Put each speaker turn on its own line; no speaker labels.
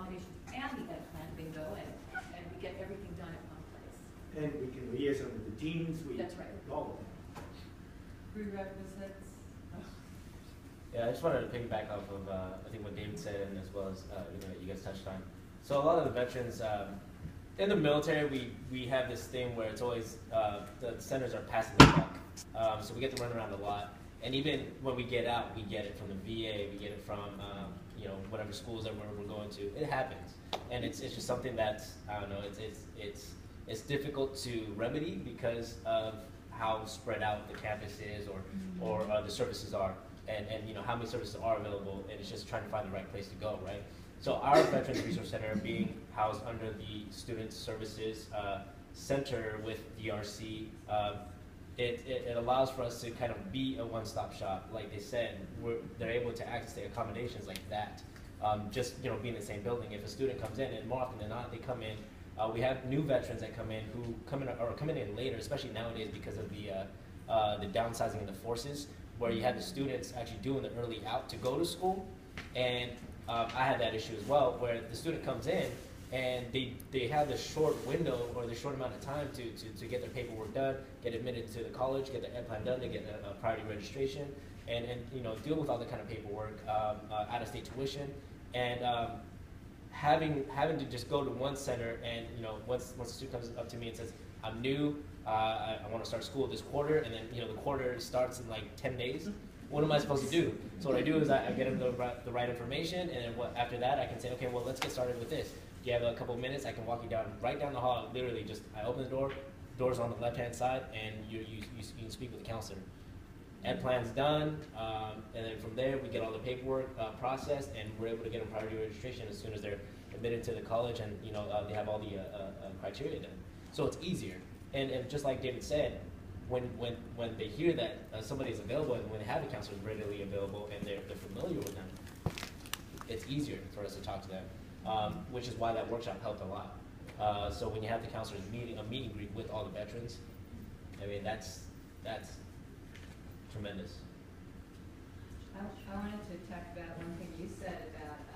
accommodations and the ed plan bingo, and we get everything done at one place.
And we can liaison with the deans.
That's right.
All of them.
Prerequisites.
Yeah, I just wanted to piggyback off of I think what David said, and as well as you guys touched on. So a lot of the veterans in the military, we have this thing where it's always the centers are passing the buck, so we get to run around a lot. And even when we get out, we get it from the VA, we get it from whatever schools that we're going to. It happens, and it's just something that's, I don't know, it's difficult to remedy because of how spread out the campus is, or the services are, and how many services are available, and it's just trying to find the right place to go, right? So our Veterans Resource Center, being housed under the Student Services Center with DRC, it allows for us to kind of be a one-stop shop. Like they said, they're able to access the accommodations like that. Just being in the same building. If a student comes in, and more often than not, they come in. We have new veterans that come in who come in later, especially nowadays because of the downsizing of the forces, where you have the students actually doing the early out to go to school, and I had that issue as well, where the student comes in and they have this short window or the short amount of time to get their paperwork done, get admitted to the college, get their ed plan done, they get a priority registration, and deal with all that kind of paperwork, out-of-state tuition, and having to just go to one center, and once the student comes up to me and says, I'm new, I want to start school this quarter, and then the quarter starts in like 10 days. What am I supposed to do? So what I do is I get them the right information, and then after that I can say, okay, well, let's get started with this. Do you have a couple of minutes? I can walk you right down the hall. Literally, I open the door's on the left-hand side, and you can speak with the counselor. Ed plan's done, and then from there we get all the paperwork processed, and we're able to get a priority registration as soon as they're admitted to the college, and they have all the criteria done. So it's easier, and just like David said, when they hear that somebody is available, and when they have a counselor readily available, and they're familiar with them, it's easier for us to talk to them, which is why that workshop helped a lot. So when you have the counselors a meet and greet with all the veterans, I mean that's tremendous.
I wanted to talk about one thing you said about